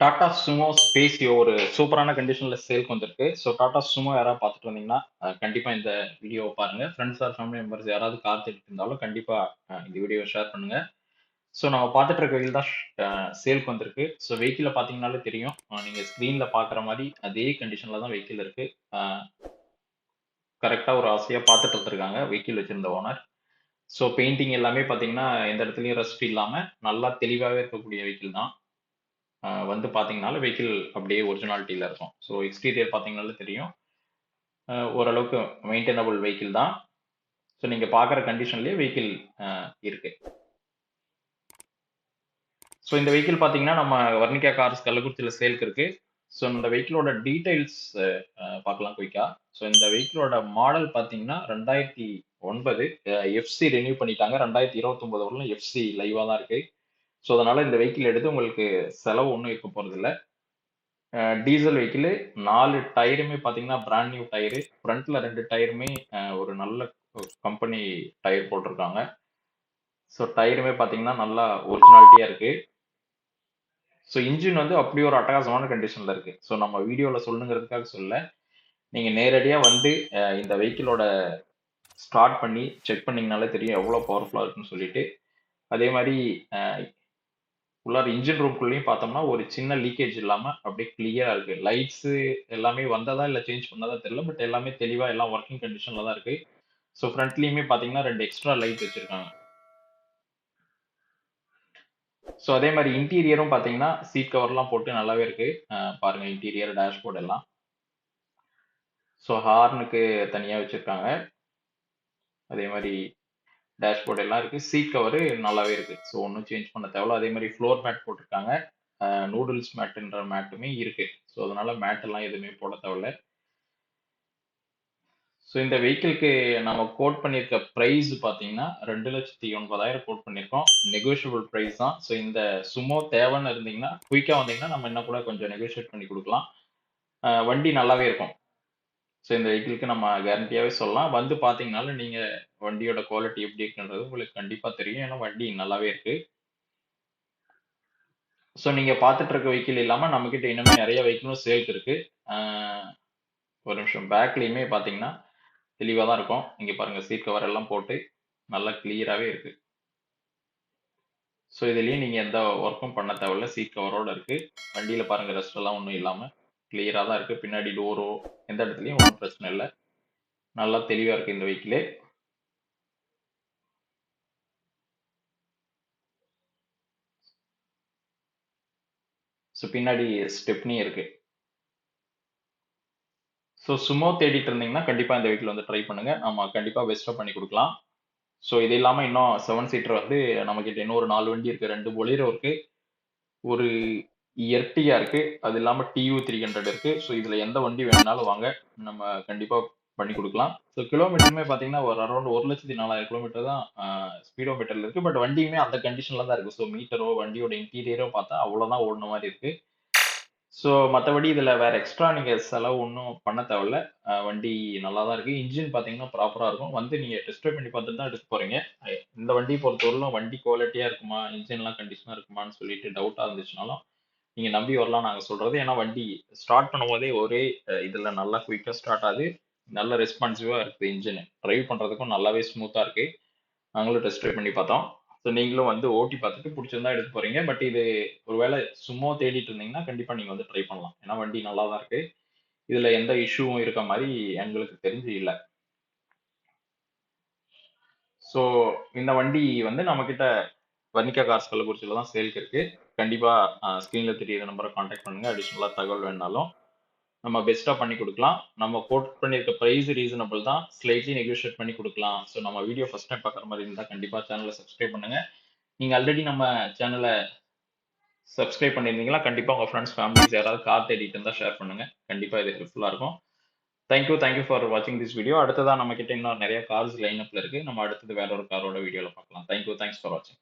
Tata Sumo Spacio ஒரு சூப்பரான கண்டிஷன்ல சேல்க்கு வந்திருக்கு. ஸோ டாடா சுமோ யாராவது பார்த்துட்டு இருந்தீங்கன்னா கண்டிப்பா இந்த வீடியோவை பாருங்க. ஃப்ரெண்ட்ஸ் ஆர் ஃபேமிலி மெம்பர்ஸ் யாராவது கார் தேடிட்டு இருந்தாலும் கண்டிப்பா இந்த வீடியோவை ஷேர் பண்ணுங்க. ஸோ நம்ம பார்த்துட்டு இருக்க வெஹிக்கிள் தான் சேல்க்கு வந்திருக்கு. ஸோ வெஹிக்கிளை பார்த்தீங்கன்னாலே தெரியும். நீங்க ஸ்க்ரீன்ல பார்க்குற மாதிரி அதே கண்டிஷன்ல தான் வெஹிக்கிள் இருக்கு. கரெக்டா ஒரு ஆசையா பார்த்துட்டு இருந்திருக்காங்க வெஹிக்கிள் வச்சிருந்த ஓனர். ஸோ பெயிண்டிங் எல்லாமே பார்த்தீங்கன்னா எந்த இடத்துலயும் ரஸ்ட் இல்லாம நல்லா தெளிவாகவே இருக்கக்கூடிய வெஹிக்கிள் தான். வந்து பார்த்தீங்கனாலும் வெஹிக்கிள் அப்படியே ஒரிஜினாலிட்டியில இருக்கும். ஸோ எக்ஸ்டீரியர் பார்த்தீங்கனாலே தெரியும். ஓரளவுக்கு மெயின்டெனபிள் வெஹிக்கிள் தான். ஸோ நீங்க பார்க்குற கண்டிஷன்லயே வெஹிக்கிள் இருக்கு. ஸோ இந்த வெஹிக்கிள் பார்த்தீங்கன்னா நம்ம வர்ணிகா கார்ஸ் கள்ளக்குறிச்சியில சேல்க்கு இருக்கு. ஸோ இந்த வெஹிக்கிளோட டீடைல்ஸ் பார்க்கலாம் குயிக்கா. ஸோ இந்த வெஹிக்கிளோட மாடல் பார்த்தீங்கன்னா 2009 எஃப்சி ரெனியூ பண்ணிட்டாங்க. 2029 வரலும் எஃப்சி லைவா தான் இருக்கு. ஸோ அதனால இந்த வெஹிக்கிள் எடுத்து உங்களுக்கு செலவு ஒன்றும் இருக்க போறதில்ல. டீசல் வெஹிக்கிள் 4 டயருமே பார்த்தீங்கன்னா பிராண்ட் நியூ டயரு. ஃப்ரண்ட்ல 2 டயருமே ஒரு நல்ல கம்பெனி டயர் போட்டிருக்காங்க. ஸோ டயருமே பார்த்தீங்கன்னா நல்லா ஒரிஜினாலிட்டியா இருக்கு. ஸோ இன்ஜின் வந்து அப்படி ஒரு அட்டகாசமான கண்டிஷன்ல இருக்கு. ஸோ நம்ம வீடியோல சொல்லணுங்கிறதுக்காக சொல்ல, நீங்க நேரடியா வந்து இந்த வெஹிக்கிளோட ஸ்டார்ட் பண்ணி செக் பண்ணீங்கனாலே தெரியும் எவ்வளவு பவர்ஃபுல்லா இருக்குன்னு சொல்லிட்டு. அதே மாதிரி உள்ளார இன்ஜின் ரூம்குள்ளேயும் பார்த்தோம்னா ஒரு சின்ன லீக்கேஜ் இல்லாம அப்படியே கிளியரா இருக்கு. லைட்ஸ் எல்லாமே வந்ததா இல்ல சேஞ்ச் பண்ணதா தெரியல. பட் எல்லாமே தெளிவா எல்லாம் ஒர்க்கிங் கண்டிஷன்ல தான் இருக்கு. ஸோ ஃப்ரண்ட்லயுமே பார்த்தீங்கன்னா 2 எக்ஸ்ட்ரா லைட் வச்சிருக்காங்க. ஸோ அதே மாதிரி இன்டீரியரும் பார்த்தீங்கன்னா சீட் கவர்லாம் போட்டு நல்லாவே இருக்கு. பாருங்க இன்டீரியர் டேஷ்போர்ட் எல்லாம். ஸோ ஹார்னுக்கு தனியா வச்சிருக்காங்க. அதே மாதிரி டேஷ்போர்ட் எல்லாம் இருக்கு. சீட் கவர் நல்லாவே இருக்கு. ஸோ ஒன்றும் சேஞ்ச் பண்ண தேவையில்ல. அதே மாதிரி ஃப்ளோர் மேட் போட்டிருக்காங்க. நூடுல்ஸ் மேட்ன்ற மேட்டுமே இருக்கு. ஸோ அதனால மேட் எல்லாம் எதுவுமே போட தேவையில்ல. ஸோ இந்த வெஹிக்கிள்க்கு நம்ம கோட் பண்ணியிருக்க ப்ரைஸ் பார்த்தீங்கன்னா 2,09,000 கோட் பண்ணியிருக்கோம். நெகோஷியபிள் ப்ரைஸ் தான். ஸோ இந்த சுமோ தேவைன்னு இருந்தீங்கன்னா குயிக்காக வந்தீங்கன்னா நம்ம இன்னும் கூட கொஞ்சம் நெகோஷியேட் பண்ணி கொடுக்கலாம். வண்டி நல்லாவே இருக்கும். ஸோ இந்த வெஹிக்கிளுக்கு நம்ம கேரண்டியாவே சொல்லலாம். வந்து பார்த்தீங்கனாலும் நீங்க வண்டியோட குவாலிட்டி எப்படி இருக்குன்றது உங்களுக்கு கண்டிப்பா தெரியும். ஏன்னா வண்டி நல்லாவே இருக்கு. ஸோ நீங்க பார்த்துட்டு இருக்க வெஹிக்கிள் இல்லாம நம்மகிட்ட இன்னுமே நிறைய வெஹிக்கிளும் சேல்க்கு இருக்கு. ஒரு நிமிஷம் பேக்லயுமே பார்த்தீங்கன்னா தெளிவா தான் இருக்கும். இங்க பாருங்க சீட் கவர் எல்லாம் போட்டு நல்லா கிளியராவே இருக்கு. ஸோ இதுலயும் நீங்க எந்த ஒர்க்கும் பண்ண தேவையில்ல. சீட் கவரோட இருக்கு. வண்டியில பாருங்க ரெஸ்ட் எல்லாம் ஒன்றும் இல்லாம கிளியரா தான் இருக்கு. பின்னாடி டோரோ எந்த இடத்துலயும் ஒன்றும் பிரச்சனை இல்லை. நல்லா தெளிவா இருக்கு இந்த வெஹிக்கிளே. ஸோ பின்னாடி ஸ்டெப்னி இருக்கு. ஸோ சுமோ தேடிட்டு இருந்தீங்கன்னா கண்டிப்பா இந்த வெஹிக்கிள் வந்து ட்ரை பண்ணுங்க. நம்ம கண்டிப்பா பெஸ்ட்டா பண்ணி கொடுக்கலாம். ஸோ இது இல்லாம இன்னும் 7 சீட்டர் வந்து நம்ம கிட்ட இன்னும் ஒரு 4 வண்டி இருக்கு. 2 பொலீரோ இருக்கு. ஒரு எர்டிகா இருக்கு. அது இல்லாம டியூ 300 இருக்கு. ஸோ இதுல எந்த வண்டி வேணும்னாலும் வாங்க. நம்ம கண்டிப்பா பண்ணி கொடுக்கலாம். ஸோ கிலோமீட்டருமே பார்த்தீங்கன்னா ஒரு அரௌண்ட் 1,04,000 கிலோமீட்டர் தான் ஸ்பீடோமீட்டர்ல இருக்கு. பட் வண்டியுமே அந்த கண்டிஷன்ல தான் இருக்கு. ஸோ மீட்டரோ வண்டியோட இன்டீரியரோ பார்த்தா அவ்வளவுதான் ஓடுன மாதிரி இருக்கு. ஸோ மற்றபடி இதுல வேற எக்ஸ்ட்ரா நீங்க செலவு ஒன்றும் பண்ண தேவையில்ல. வண்டி நல்லா தான் இருக்கு. இன்ஜின் பார்த்தீங்கன்னா ப்ராப்பரா இருக்கும். வந்து நீங்க டெஸ்ட் ட்ரைவ் பண்ணி பார்த்துட்டு தான் எடுக்க போறீங்க. இந்த வண்டியை பொறுத்தவரையிலும் வண்டி குவாலிட்டியா இருக்குமா, இன்ஜின்லாம் கண்டிஷனா இருக்குமான்னு சொல்லிட்டு டவுட்டா இருந்துச்சுனாலும் நீங்க நம்பி வரலாம் நாங்க சொல்றது. ஏன்னா வண்டி ஸ்டார்ட் பண்ணும்போதே ஒரே இதுல நல்லா குயிக்கா ஸ்டார்ட் ஆகுது. நல்ல ரெஸ்பான்சிவா இருக்குது இன்ஜின். டிரைவ் பண்றதுக்கும் நல்லாவே ஸ்மூத்தா இருக்கு. நாங்களும் டெஸ்ட் ட்ரைவ் பண்ணி பார்த்தோம். ஸோ நீங்களும் வந்து ஓட்டி பார்த்துட்டு பிடிச்சிருந்தா எடுக்க போறீங்க. பட் இது ஒருவேளை சும்மா தேடிட்டு இருந்தீங்கன்னா கண்டிப்பா நீங்க வந்து ட்ரை பண்ணலாம். ஏன்னா வண்டி நல்லா தான் இருக்கு. இதுல எந்த இஷ்யூவும் இருக்க மாதிரி எங்களுக்கு தெரிஞ்சு இல்ல. ஸோ இந்த வண்டி வந்து நம்ம கிட்ட வர்ணிகா கார்ஸ் கள்ளக்குறிச்சியில தான் சேல்க்கு இருக்கு. கண்டிப்பா ஸ்கிரீன்ல தெரியுற நம்பரை கான்டாக்ட் பண்ணுங்க. அடிஷனலா தகவல் வேணுனாலும் நம்ம பெஸ்ட்டா பண்ணி கொடுக்கலாம். நம்ம கோட் பண்ணியிருக்க பிரைஸ் ரீசனபிள் தான். ஸ்லைட்லி நெகோஷியேட் பண்ணி கொடுக்கலாம். ஸோ நம்ம வீடியோ ஃபர்ஸ்ட் டைம் பார்க்குற மாதிரி இருந்தால் கண்டிப்பா சேனலை சப்ஸ்கிரைப் பண்ணுங்க. நீங்க ஆல்ரெடி நம்ம சேனலை சப்ஸ்கிரைப் பண்ணியிருந்தீங்களா கண்டிப்பா உங்க ஃப்ரெண்ட்ஸ் ஃபேமிலிஸ் யாராவது கார் தேடிட்டு இருந்தா ஷேர் பண்ணுங்க. கண்டிப்பா இது ஹெல்ப்ஃபுல்லா இருக்கும். தேங்க்யூ ஃபார் வாட்சிங் திஸ் வீடியோ. அடுத்ததான் நம்ம கிட்ட இன்னும் நிறைய கார்ஸ் லைன் அப்ல இருக்கு. நம்ம அடுத்தது வேற ஒரு காரோட வீடியோல பார்க்கலாம். தேங்க்ஸ் ஃபார் வாட்சிங்.